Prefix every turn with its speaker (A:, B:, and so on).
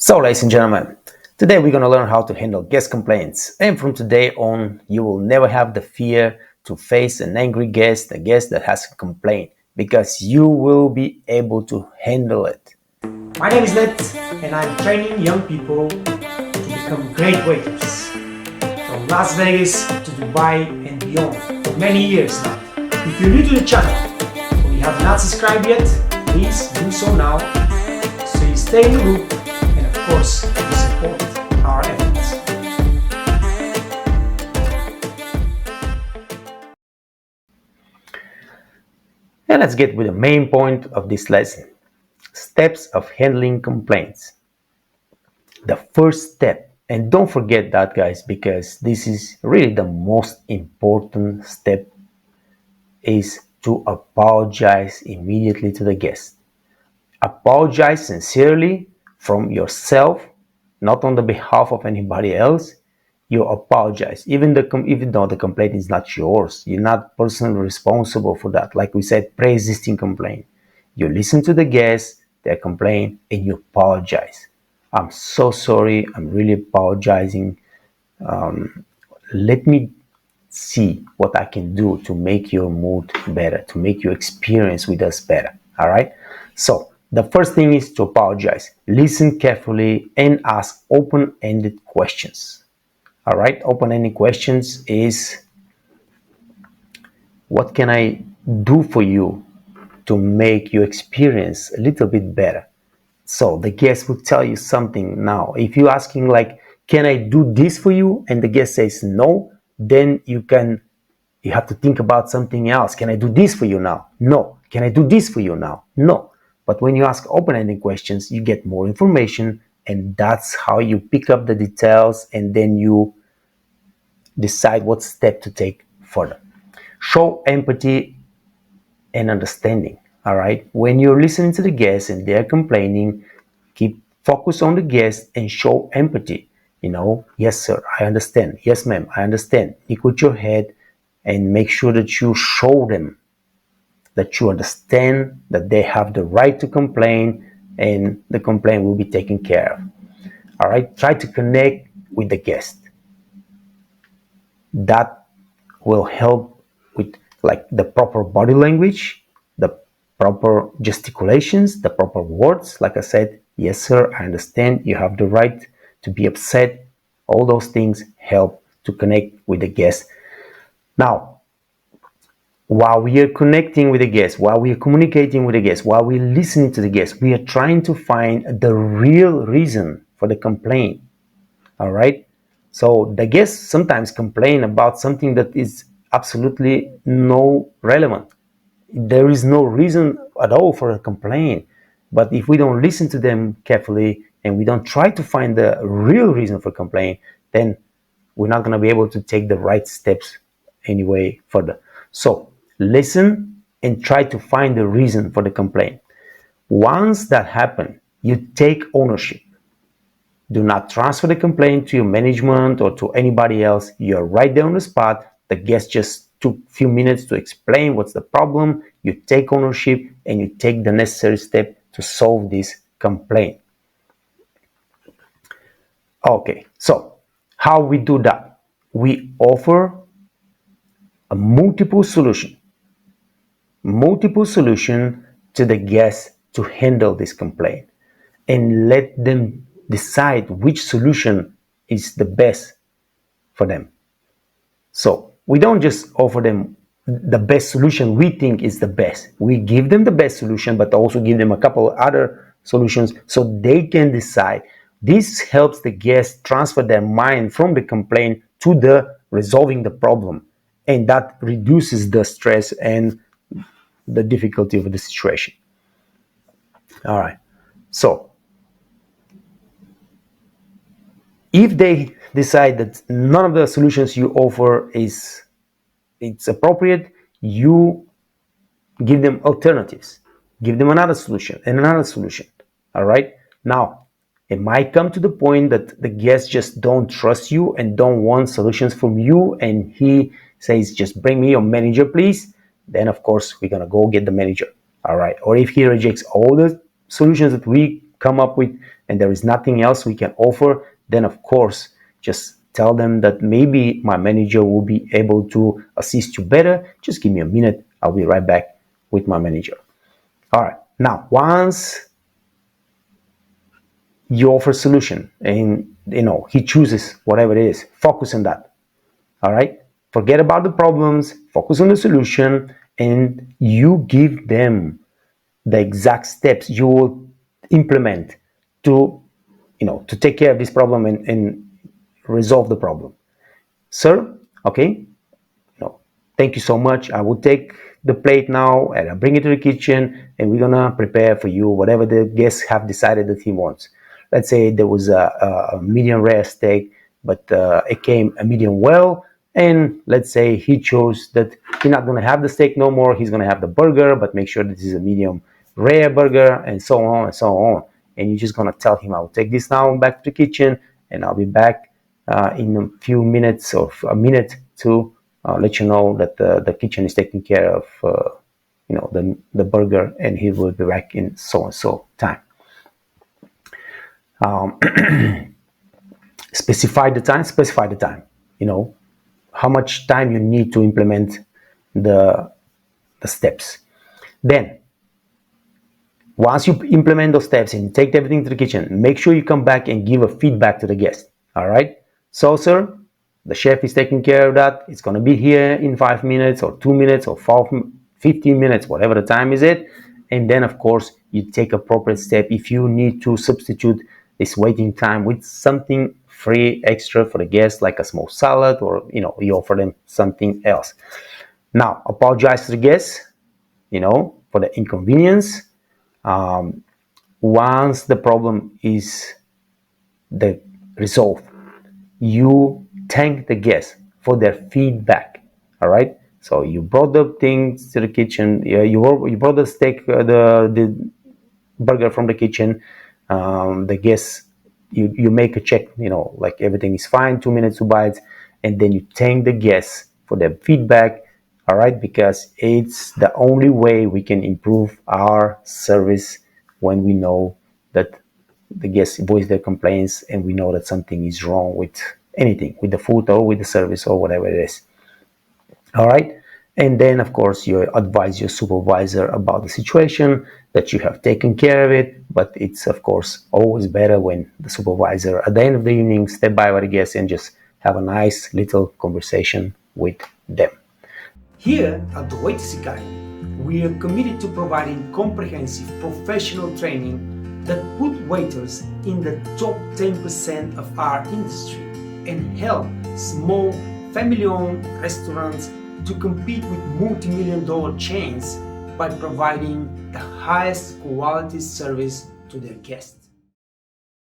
A: So, ladies and gentlemen, today we're going to learn how to handle guest complaints. And from today on, you will never have the fear to face an angry guest, a guest that has a complaint, because you will be able to handle it.
B: My name is Ned, and I'm training young people to become great waiters. From Las Vegas to Dubai and beyond for many years now. If you're new to the channel or you have not subscribed yet, please do so now so you stay in the loop and of course you support our efforts.
A: And let's get with the main point of this lesson. Steps of handling complaints. The first step, and don't forget that, guys, because this is really the most important step, is to apologize immediately to the guest. Apologize sincerely from yourself, not on the behalf of anybody else. You apologize, even though the complaint is not yours. You're not personally responsible for that. Like we said, pre-existing complaint. You listen to the guest, their complaint, and you apologize. I'm so sorry. I'm really apologizing. Let me see what I can do to make your mood better, to make your experience with us better. All right. So the first thing is to apologize. Listen carefully and ask open-ended questions. All right. Open-ended questions is, what can I do for you to make your experience a little bit better? So the guest will tell you something now. If you're asking like, can I do this for you? And the guest says no, then you have to think about something else. Can I do this for you now? No. Can I do this for you now? No. But when you ask open-ended questions, you get more information, and that's how you pick up the details, and then you decide what step to take further. Show empathy and understanding. All right. When you're listening to the guests and they're complaining, keep focus on the guest and show empathy. Yes, sir, I understand. Yes, ma'am, I understand. Look with your head and make sure that you show them that you understand that they have the right to complain and the complaint will be taken care of. All right. Try to connect with the guest. That will help with like the proper body language, the proper gesticulations, the proper words. Like I said, yes, sir, I understand. You have the right to be upset. All those things help to connect with the guest. Now, while we are connecting with the guest, while we are communicating with the guest, while we're listening to the guest, we are trying to find the real reason for the complaint. All right. So the guests sometimes complain about something that is absolutely no relevant. There is no reason at all for a complaint. But if we don't listen to them carefully and we don't try to find the real reason for complaint, then we're not going to be able to take the right steps anyway further. So listen and try to find the reason for the complaint. Once that happens, you take ownership. Do not transfer the complaint to your management or to anybody else. You're right there on the spot. The guest just took a few minutes to explain what's the problem. You take ownership and you take the necessary step to solve this complaint. Okay, so how we do that? We offer a multiple solution to the guest to handle this complaint, and let them decide which solution is the best for them. So we don't just offer them the best solution we think is the best. We give them the best solution, but also give them a couple other solutions so they can decide. This helps the guest transfer their mind from the complaint to the resolving the problem, and that reduces the stress and the difficulty of the situation. All right. So if they decide that none of the solutions you offer it's appropriate, you give them alternatives, give them another solution and another solution. All right. Now it might come to the point that the guests just don't trust you and don't want solutions from you, and he says, just bring me your manager, please. Then of course we're gonna go get the manager. All right. Or if he rejects all the solutions that we come up with and there is nothing else we can offer, then of course just tell them that maybe my manager will be able to assist you better. Just give me a minute, I'll be right back with my manager. All right, now once you offer a solution and he chooses whatever it is, focus on that. All right, forget about the problems, focus on the solution, and you give them the exact steps you will implement to to take care of this problem and resolve the problem. Sir, okay, no, thank you so much. I will take the plate now and I'll bring it to the kitchen and we're gonna prepare for you whatever the guests have decided that he wants. Let's say there was a medium rare steak, but it came a medium well. And let's say he chose that he's not gonna have the steak no more. He's gonna have the burger, but make sure this is a medium rare burger, and so on and so on. And you're just gonna tell him, "I'll take this now back to the kitchen, and I'll be back in a few minutes or a minute to let you know that the kitchen is taking care of the burger, and he will be back in so and so time." Um, specify the time. Specify the time. How much time you need to implement the steps. Then once you implement those steps and take everything to the kitchen, make sure you come back and give a feedback to the guest. All right. So, sir, the chef is taking care of that. It's going to be here in 5 minutes or 2 minutes or 15 minutes, whatever the time is it. And then, of course, you take appropriate step if you need to substitute this waiting time with something free extra for the guest, like a small salad, or you offer them something else. Now, apologize to the guests, for the inconvenience. Once the problem is resolved, you thank the guests for their feedback. All right. So you brought the things to the kitchen. You brought the steak, the burger from the kitchen. The guests, you make a check. Like everything is fine. 2 minutes, 2 bites, and then you thank the guests for their feedback. All right, because it's the only way we can improve our service when we know that the guests voice their complaints and we know that something is wrong with anything, with the food or with the service or whatever it is. All right. And then, of course, you advise your supervisor about the situation, that you have taken care of it. But it's, of course, always better when the supervisor, at the end of the evening, step by the guests and just have a nice little conversation with them.
B: Here at the Waiters Academy, we are committed to providing comprehensive professional training that put waiters in the top 10% of our industry and help small family-owned restaurants to compete with multi-million-dollar chains by providing the highest quality service to their guests.